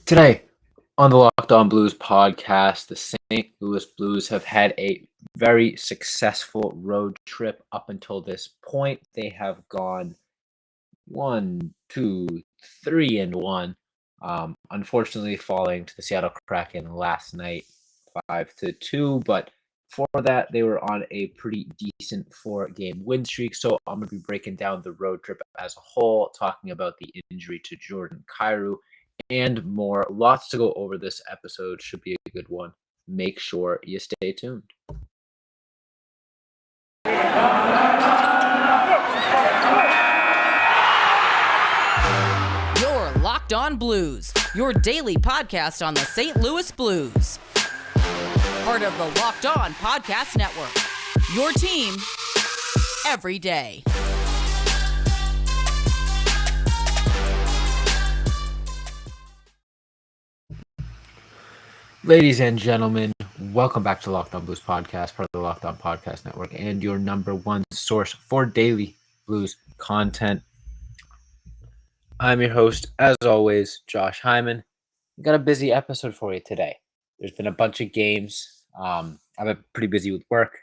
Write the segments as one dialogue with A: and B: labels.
A: Today on the Locked On Blues podcast, the St. Louis Blues have had a very successful road trip up until this point. They have gone 1, 2, 3-1. Unfortunately, falling to the Seattle Kraken last night, 5-2. But for that, they were on a pretty decent 4-game win streak. So I'm going to be breaking down the road trip as a whole, talking about the injury to Jordan Kyrou and more. Lots to go over this episode. Should be a good one. Make sure you stay tuned.
B: You're Locked On Blues, your daily podcast on the St. Louis Blues. Part of the Locked On Podcast Network, your team every day.
A: Ladies and gentlemen, welcome back to Locked On Blues podcast, part of the Locked On Podcast Network, and your number one source for daily Blues content. I'm your host, as always, Josh Hyman. We've got a busy episode for you today. There's been a bunch of games. I've been pretty busy with work,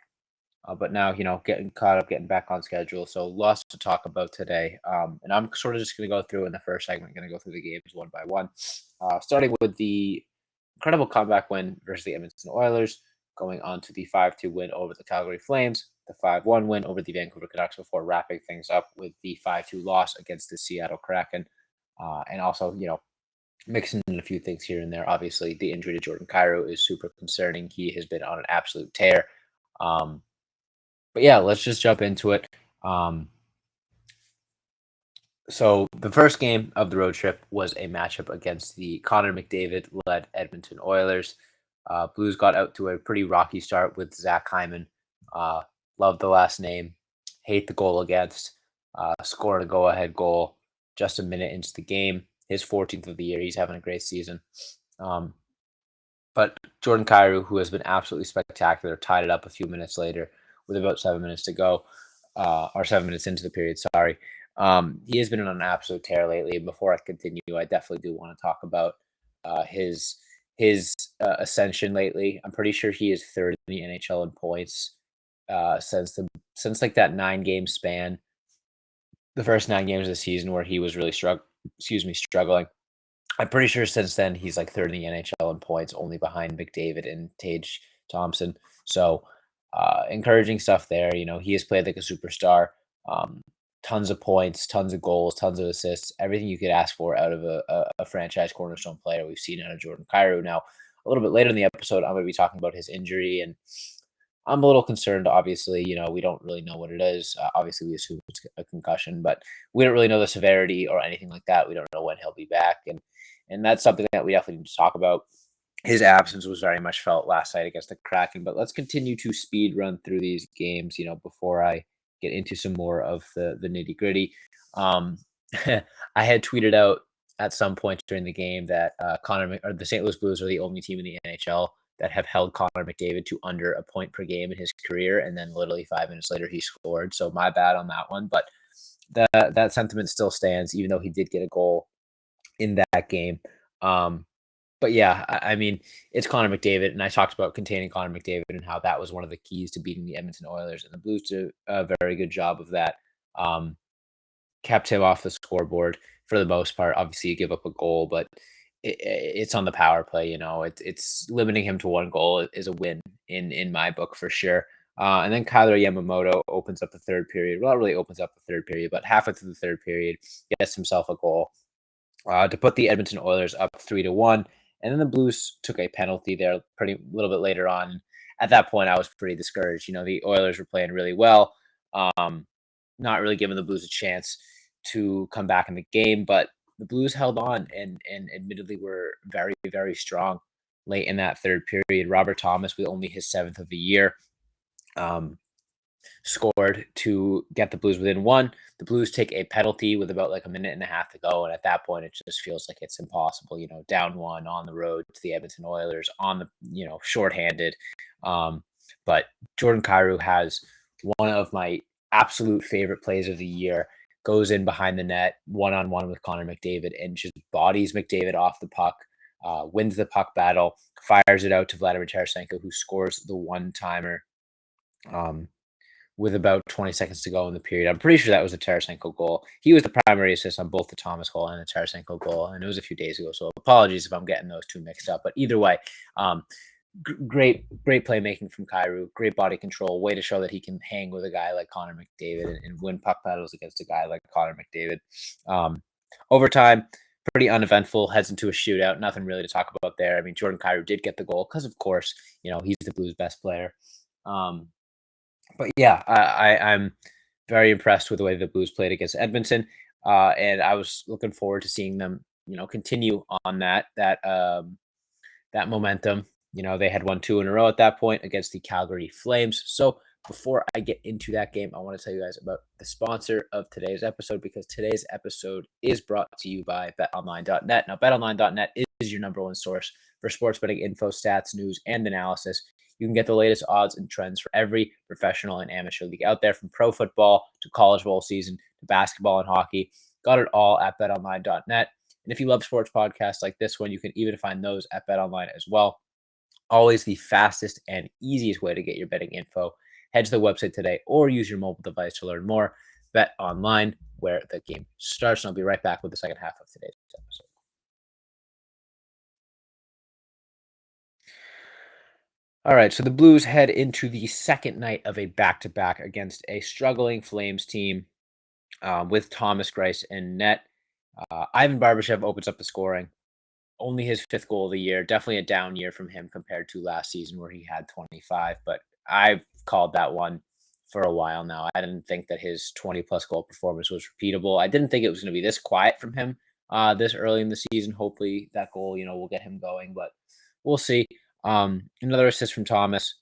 A: but now, getting caught up, getting back on schedule. So lots to talk about today. And I'm sort of just going to go through in the first segment, going to go through the games one by one, starting with the incredible comeback win versus the Edmonton Oilers, going on to the 5-2 win over the Calgary Flames, the 5-1 win over the Vancouver Canucks before wrapping things up with the 5-2 loss against the Seattle Kraken. And also, mixing in a few things here and there. Obviously, the injury to Jordan Kyrou is super concerning. He has been on an absolute tear. But yeah, let's just jump into it. So the first game of the road trip was a matchup against the Connor McDavid-led Edmonton Oilers. Blues got out to a pretty rocky start with Zach Hyman. Love the last name. Hate the goal against. Scored a go-ahead goal just a minute into the game. His 14th of the year. He's having a great season. But Jordan Kyrou, who has been absolutely spectacular, tied it up a few minutes later with about 7 minutes to go. Or 7 minutes into the period, sorry. He has been on an absolute tear lately. Before I continue, I definitely do want to talk about his ascension lately. I'm pretty sure he is third in the NHL in points since like that 9-game span, the first 9 games of the season where he was really struggling. I'm pretty sure since then he's like third in the NHL in points, only behind McDavid and Tage Thompson. So encouraging stuff there. He has played like a superstar. Tons of points, tons of goals, tons of assists, everything you could ask for out of a franchise cornerstone player we've seen out of Jordan Kyrou. Now, a little bit later in the episode, I'm going to be talking about his injury, and I'm a little concerned. Obviously, we don't really know what it is. Obviously, we assume it's a concussion, but we don't really know the severity or anything like that. We don't know when he'll be back, and that's something that we definitely need to talk about. His absence was very much felt last night against the Kraken, but let's continue to speed run through these games, before I get into some more of the nitty-gritty. I had tweeted out at some point during the game that the St. Louis Blues are the only team in the NHL that have held Connor McDavid to under a point per game in his career, and then literally 5 minutes later he scored. So my bad on that one, but that sentiment still stands, even though he did get a goal in that game. But yeah, I mean, it's Connor McDavid, and I talked about containing Connor McDavid and how that was one of the keys to beating the Edmonton Oilers, and the Blues did a very good job of that. Kept him off the scoreboard for the most part. Obviously, you give up a goal, but it's on the power play. It's limiting him to one goal is a win in my book for sure. And then Kyler Yamamoto opens up the third period. Well, not really opens up the third period, but halfway through the third period, gets himself a goal to put the Edmonton Oilers up 3-1. And then the Blues took a penalty there a little bit later on. At that point, I was pretty discouraged. The Oilers were playing really well, not really giving the Blues a chance to come back in the game. But the Blues held on and admittedly were very, very strong late in that third period. Robert Thomas, with only his 7th of the year, scored to get the Blues within one. The Blues take a penalty with about like a minute and a half to go, and at that point it just feels like it's impossible. Down one on the road to the Edmonton Oilers on the shorthanded. But Jordan Kyrou has one of my absolute favorite plays of the year. Goes in behind the net, one-on-one with Connor McDavid, and just bodies McDavid off the puck. wins the puck battle, fires it out to Vladimir Tarasenko, who scores the one-timer um, with about 20 seconds to go in the period. I'm pretty sure that was a Tarasenko goal. He was the primary assist on both the Thomas goal and the Tarasenko goal, and it was a few days ago, so apologies if I'm getting those two mixed up. But either way, um, great playmaking from Kyrou, great body control, way to show that he can hang with a guy like Connor McDavid and win puck battles against a guy like Connor McDavid. Um, Overtime, pretty uneventful, heads into a shootout. Nothing really to talk about there. I mean, Jordan Kyrou did get the goal because, of course, he's the Blues' best player. Um, but yeah, I'm very impressed with the way the Blues played against Edmonton, and I was looking forward to seeing them, continue on that momentum. They had won 2 in a row at that point against the Calgary Flames. So before I get into that game, I want to tell you guys about the sponsor of today's episode, because today's episode is brought to you by betonline.net. Now, betonline.net is your number one source for sports betting info, stats, news, and analysis. You can get the latest odds and trends for every professional and amateur league out there, from pro football to college bowl season to basketball and hockey. Got it all at betonline.net. And if you love sports podcasts like this one, you can even find those at BetOnline as well. Always the fastest and easiest way to get your betting info. Head to the website today or use your mobile device to learn more. Bet online, where the game starts. And I'll be right back with the second half of today's episode. All right, so the Blues head into the second night of a back-to-back against a struggling Flames team with Thomas Greiss in net. Ivan Barbashev opens up the scoring. Only his 5th goal of the year. Definitely a down year from him compared to last season where he had 25. But I've called that one for a while now. I didn't think that his 20-plus goal performance was repeatable. I didn't think it was going to be this quiet from him this early in the season. Hopefully that goal, will get him going. But we'll see. Another assist from Thomas.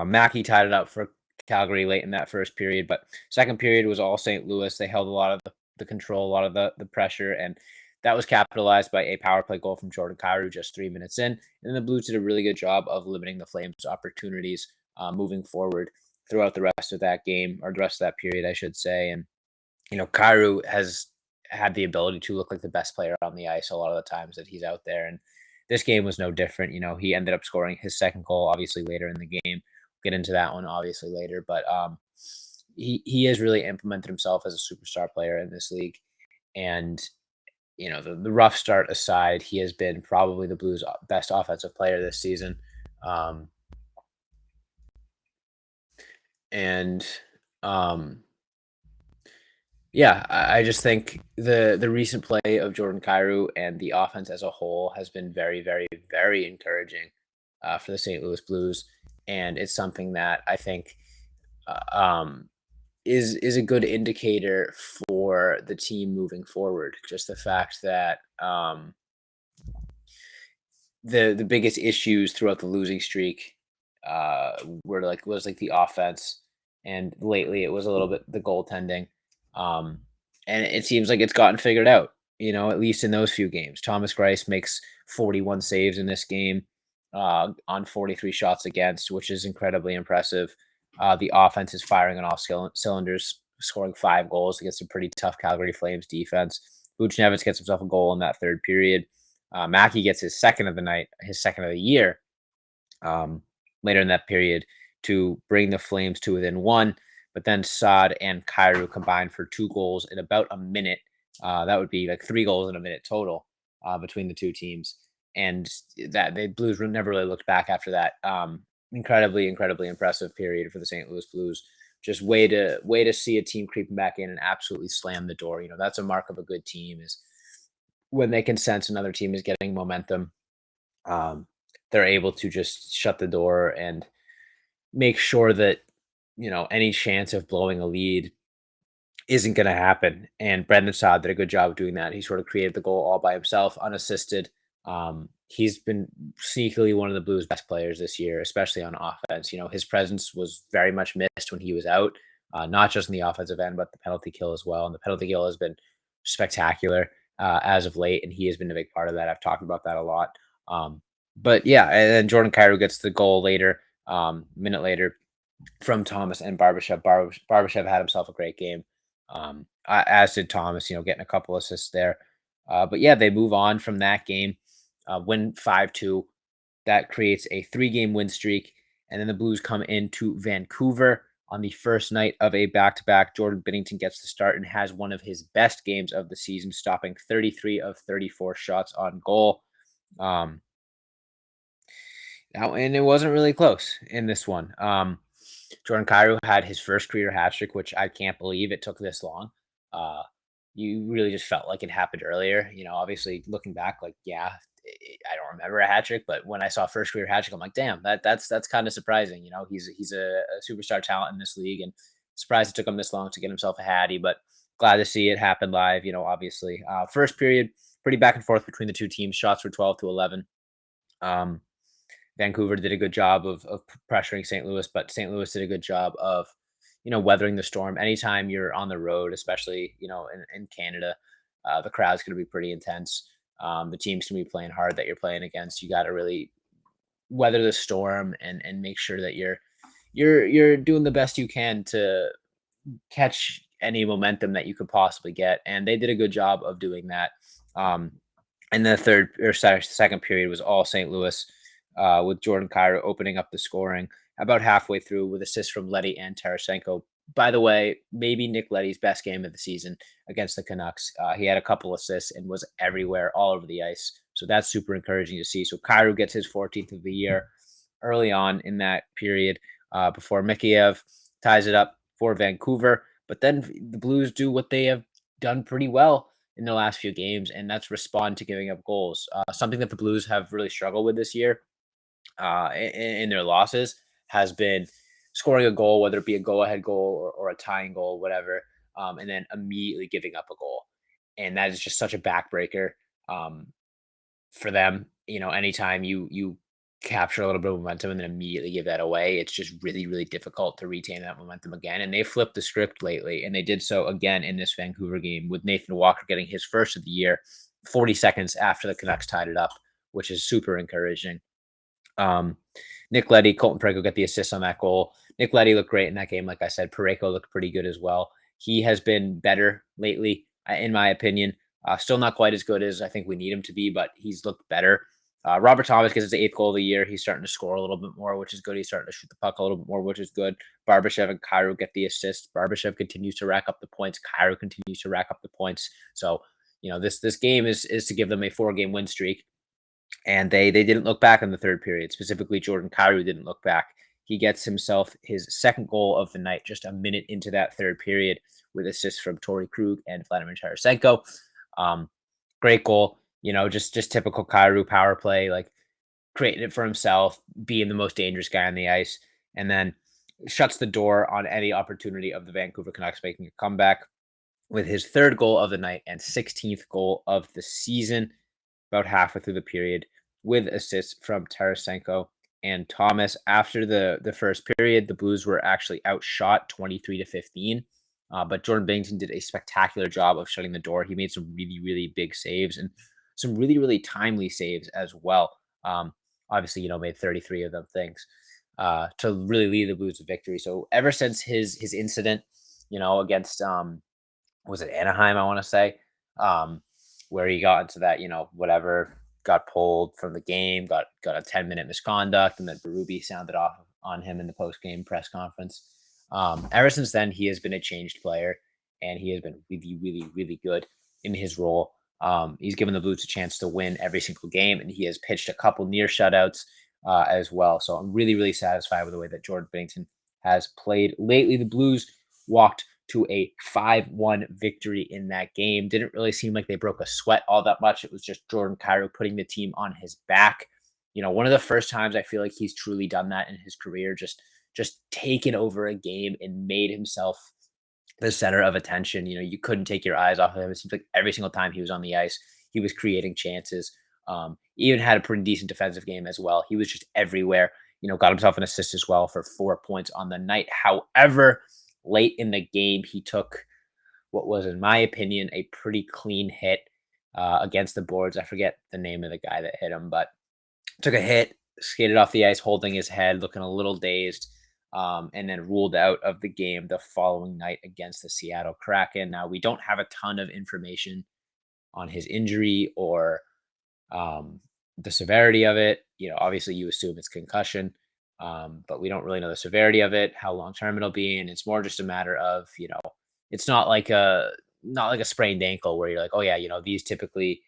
A: Mackey tied it up for Calgary late in that first period, but second period was all St. Louis. They held a lot of the control, a lot of the pressure, and that was capitalized by a power play goal from Jordan Kyrou just 3 minutes in. And the Blues did a really good job of limiting the Flames' opportunities moving forward throughout the rest of that game, or the rest of that period, I should say. And, Kyrou has had the ability to look like the best player on the ice a lot of the times that he's out there. And this game was no different. He ended up scoring his second goal, obviously, later in the game. Get into that one obviously later, but he has really implemented himself as a superstar player in this league. And the rough start aside, he has been probably the Blues' best offensive player this season. Um, and Yeah, I just think the recent play of Jordan Kyrou and the offense as a whole has been very, very, very encouraging for the St. Louis Blues, and it's something that I think uh, um, is a good indicator for the team moving forward. Just the fact that the biggest issues throughout the losing streak was like the offense, and lately it was a little bit the goaltending. Um, and it seems like it's gotten figured out, at least in those few games. Thomas Greiss makes 41 saves in this game on 43 shots against, which is incredibly impressive. The offense is firing on all cylinders, scoring 5 goals against a pretty tough Calgary Flames defense. Buchnevich gets himself a goal in that third period. Mackey gets his second of the night, his second of the year, later in that period, to bring the Flames to within 1. But then Saad and Kyrou combined for 2 goals in about a minute. That would be like 3 goals in a minute total between the two teams. And that the Blues never really looked back after that. Incredibly, incredibly impressive period for the St. Louis Blues. Just way to see a team creeping back in and absolutely slam the door. That's a mark of a good team, is when they can sense another team is getting momentum. Um, they're able to just shut the door and make sure that any chance of blowing a lead isn't going to happen. And Brendan Saad did a good job of doing that. He sort of created the goal all by himself, unassisted. He's been sneakily one of the Blues' best players this year, especially on offense. His presence was very much missed when he was out, not just in the offensive end, but the penalty kill as well. And the penalty kill has been spectacular as of late, and he has been a big part of that. I've talked about that a lot. But yeah, and then Jordan Kyrou gets the goal later, minute later, from Thomas and Barbashev. Barbashev had himself a great game, as did Thomas, getting a couple assists there. But yeah, they move on from that game. win 5-2. That creates a 3-game win streak. And then the Blues come into Vancouver on the first night of a back-to-back. Jordan Binnington gets the start and has one of his best games of the season, stopping 33 of 34 shots on goal. Um, and it wasn't really close in this one. Jordan Kyrou had his first career hat trick, which I can't believe it took this long. Uh, you really just felt like it happened earlier. Obviously looking back, like, yeah, I don't remember a hat trick, but when I saw first career hat trick, I'm like, damn, that's kind of surprising. He's a superstar talent in this league, and surprised it took him this long to get himself a hattie, but glad to see it happen live. Obviously, first period, pretty back and forth between the two teams. Shots were 12-11. Um, Vancouver did a good job of pressuring St. Louis, but St. Louis did a good job of, weathering the storm. Anytime you're on the road, especially, in Canada, the crowd's going to be pretty intense. The team's going to be playing hard that you're playing against. You got to really weather the storm and make sure that you're doing the best you can to catch any momentum that you could possibly get. And they did a good job of doing that. Um, and the third or second period was all St. Louis, with Jordan Kyrou opening up the scoring about halfway through with assists from Leddy and Tarasenko. By the way, maybe Nick Leddy's best game of the season against the Canucks. He had a couple assists and was everywhere, all over the ice. So that's super encouraging to see. So Kyrou gets his 14th of the year early on in that period, before Mikheyev ties it up for Vancouver. But then the Blues do what they have done pretty well in the last few games, and that's respond to giving up goals. Something that the Blues have really struggled with this year, in their losses, has been scoring a goal, whether it be a go-ahead goal or a tying goal, whatever, and then immediately giving up a goal. And that is just such a backbreaker, um, for them. Anytime you capture a little bit of momentum and then immediately give that away, it's just really, really difficult to retain that momentum again. And they flipped the script lately, and they did so again in this Vancouver game with Nathan Walker getting his first of the year 40 seconds after the Canucks tied it up, which is super encouraging. Um, Nick Leddy, Colton Parayko get the assist on that goal. Nick Leddy looked great in that game. Like I said, Parayko looked pretty good as well. He has been better lately, in my opinion. Still not quite as good as I think we need him to be, but he's looked better. Robert Thomas gets his 8th goal of the year. He's starting to score a little bit more, which is good. He's starting to shoot the puck a little bit more, which is good. Barbashev and Kyrou get the assists. Barbashev continues to rack up the points. Kyrou continues to rack up the points. So, this game is to give them a 4-game win streak. And they didn't look back in the third period. Specifically, Jordan Kyrou didn't look back. He gets himself his second goal of the night just a minute into that third period with assists from Torrey Krug and Vladimir Tarasenko. Great goal. Just typical Kyrou power play, like creating it for himself, being the most dangerous guy on the ice, and then shuts the door on any opportunity of the Vancouver Canucks making a comeback with his third goal of the night and 16th goal of the season about halfway through the period, with assists from Tarasenko and Thomas. After the first period, the Blues were actually outshot 23-15. But Jordan Binnington did a spectacular job of shutting the door. He made some really, really big saves and some really, really timely saves as well. Obviously, made 33 of them things, to really lead the Blues to victory. So ever since his incident, against, was it Anaheim, I want to say, where he got into that, whatever, got pulled from the game, got a 10-minute misconduct, and then Berube sounded off on him in the post-game press conference. Ever since then, he has been a changed player, and he has been really, really, really good in his role. He's given the Blues a chance to win every single game, and he has pitched a couple near shutouts, as well. So I'm really, really satisfied with the way that Jordan Binnington has played lately. The Blues walked to a 5-1 victory in that game. Didn't really seem like they broke a sweat all that much. It was just Jordan Kyrou putting the team on his back. One of the first times I feel like he's truly done that in his career, just taken over a game and made himself the center of attention. You couldn't take your eyes off of him. It seems like every single time he was on the ice, he was creating chances. Even had a pretty decent defensive game as well. He was just everywhere. Got himself an assist as well for 4 points on the night. However, late in the game, he took what was, in my opinion, a pretty clean hit, against the boards. I forget the name of the guy that hit him, but took a hit, skated off the ice, holding his head, looking a little dazed, and then ruled out of the game the following night against the Seattle Kraken. Now, we don't have a ton of information on his injury or, um, The severity of it, obviously you assume it's concussion, but we don't really know the severity of it, how long term it'll be, and it's more just a matter of, it's not like a sprained ankle where you're like, oh yeah, these typically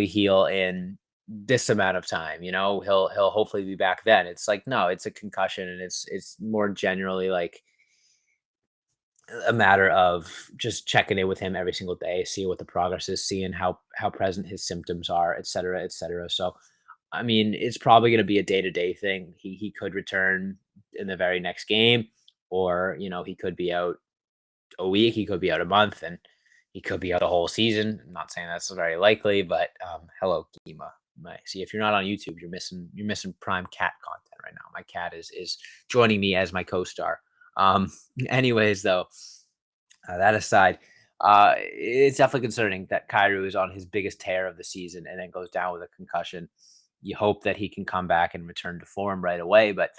A: heal in this amount of time. He'll hopefully be back then. It's like no, it's a concussion, and it's more generally like a matter of just checking in with him every single day, see what the progress is, seeing how present his symptoms are, et cetera, et cetera. So, I mean, it's probably going to be a day to day thing. He could return in the very next game, or he could be out a week, he could be out a month, and he could be out the whole season. I'm not saying that's very likely, but hello, Kima. See, if you're not on YouTube, you're missing prime cat content right now. My cat is joining me as my co-star. Um, anyways, though, that aside, it's definitely concerning that Kyrou is on his biggest tear of the season and then goes down with a concussion. You hope that he can come back and return to form right away, but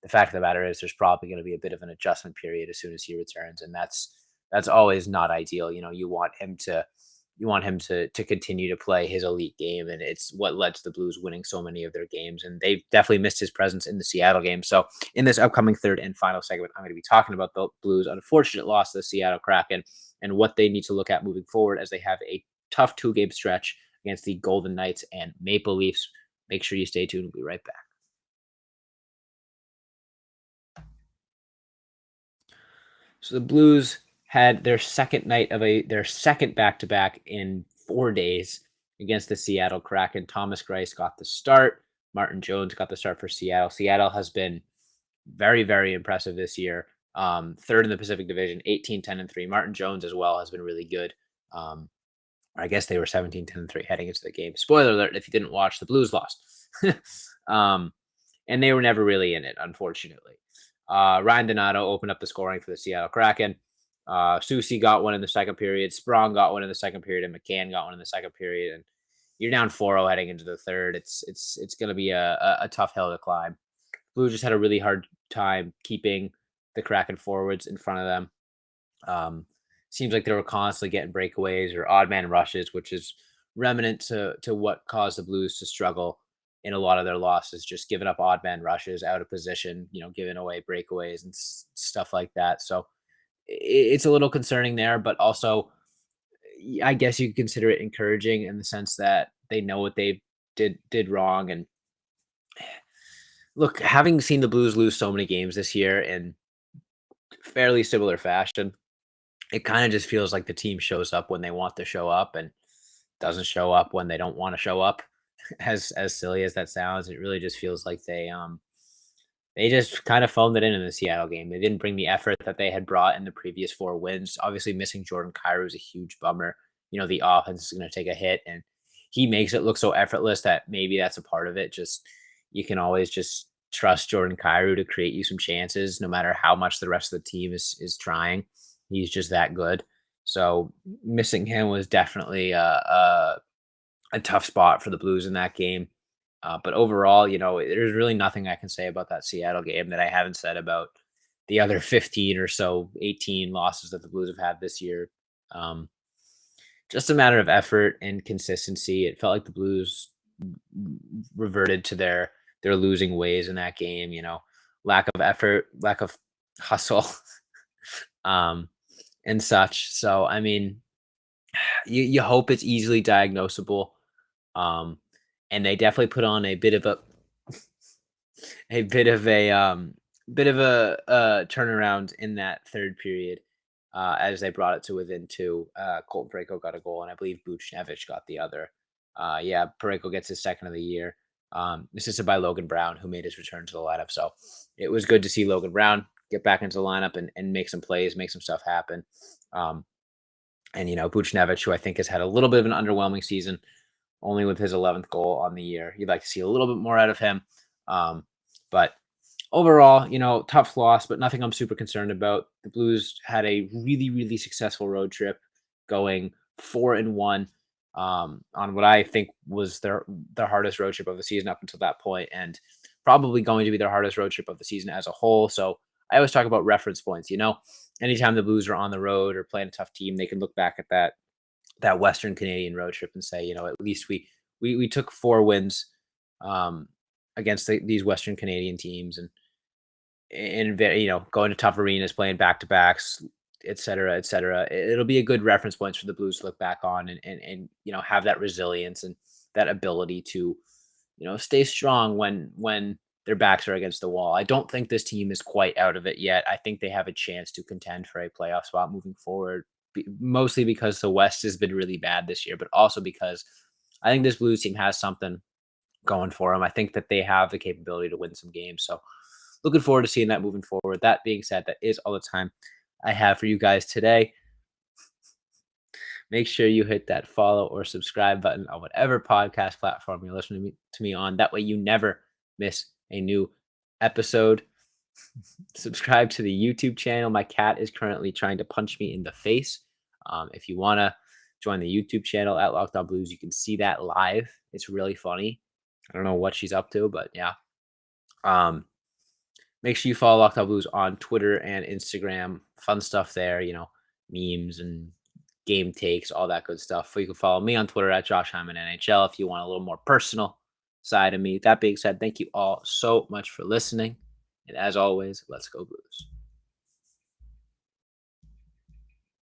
A: the fact of the matter is there's probably going to be a bit of an adjustment period as soon as he returns, and that's always not ideal. You want him to continue to play his elite game, and it's what led to the Blues winning so many of their games, and they definitely missed his presence in the Seattle game. So in this upcoming third and final segment, I'm going to be talking about the Blues' unfortunate loss to the Seattle Kraken and what they need to look at moving forward as they have a tough 2-game stretch against the Golden Knights and Maple Leafs. Make sure you stay tuned. We'll be right back. So the Blues had their second back-to-back in 4 days against the Seattle Kraken. Thomas Greiss got the start. Martin Jones got the start for Seattle. Seattle has been very, very impressive this year. Third in the Pacific Division, 18-10-3. Martin Jones as well has been really good. I guess they were 17-10-3 heading into the game. Spoiler alert, if you didn't watch, the Blues lost. um, and they were never really in it, unfortunately. Ryan Donato opened up the scoring for the Seattle Kraken. Susie got one in the second period. Sprong got one in the second period, and McCann got one in the second period. And you're down 4-0 heading into the third. It's going to be a tough hill to climb. Blue just had a really hard time keeping the Kraken forwards in front of them. Seems like they were constantly getting breakaways or odd man rushes, which is remnant to what caused the Blues to struggle in a lot of their losses, just giving up odd man rushes, out of position, giving away breakaways and stuff like that. So it's a little concerning there, but also I guess you could consider it encouraging in the sense that they know what they did wrong. And look, having seen the Blues lose so many games this year in fairly similar fashion, it kind of just feels like the team shows up when they want to show up and doesn't show up when they don't want to show up. As silly as that sounds, it really just feels like they just kind of phoned it in the Seattle game. They didn't bring the effort that they had brought in the previous 4 wins. Obviously, missing Jordan Kyrou is a huge bummer. The offense is going to take a hit, and he makes it look so effortless that maybe that's a part of it. Just you can always just trust Jordan Kyrou to create you some chances, no matter how much the rest of the team is trying. He's just that good. So missing him was definitely a tough spot for the Blues in that game. But overall, there's really nothing I can say about that Seattle game that I haven't said about the other 15 or so, 18 losses that the Blues have had this year. Just a matter of effort and consistency. It felt like the Blues reverted to their losing ways in that game. Lack of effort, lack of hustle, and such. So, I mean, you hope it's easily diagnosable. And they definitely put on a bit of a bit of a turnaround in that third period, as they brought it to within 2. Colton Parayko got a goal, and I believe Buchnevich got the other. Yeah, Parayko gets his second of the year. Assisted by Logan Brown, who made his return to the lineup. So it was good to see Logan Brown get back into the lineup and make some plays, make some stuff happen. And Buchnevich, who I think has had a little bit of an underwhelming season, only with his 11th goal on the year. You'd like to see a little bit more out of him. But overall, tough loss, but nothing I'm super concerned about. The Blues had a really, really successful road trip, going 4-1 on what I think was their hardest road trip of the season up until that point, and probably going to be their hardest road trip of the season as a whole. So I always talk about reference points. Anytime the Blues are on the road or playing a tough team, they can look back at that Western Canadian road trip and say, at least we we took 4 wins um, against these Western Canadian teams, and very, going to tough arenas, playing back to backs, et cetera, et cetera. It'll be a good reference points for the Blues to look back on, and have that resilience and that ability to stay strong when their backs are against the wall. I don't think this team is quite out of it yet. I think they have a chance to contend for a playoff spot moving forward, mostly because the West has been really bad this year, but also because I think this Blues team has something going for them. I think that they have the capability to win some games. So looking forward to seeing that moving forward. That being said, that is all the time I have for you guys today. Make sure you hit that follow or subscribe button on whatever podcast platform you're listening to me on. That way you never miss a new episode. Subscribe to the YouTube channel. My cat is currently trying to punch me in the face. If you want to join the YouTube channel at Locked On Blues, you can see that live. It's really funny. I don't know what she's up to, but yeah. Make sure you follow Locked On Blues on Twitter and Instagram. Fun stuff there, memes and game takes, all that good stuff. You can follow me on Twitter at Josh Hyman NHL if you want a little more personal side of me. That being said, thank you all so much for listening. And as always, let's go Blues.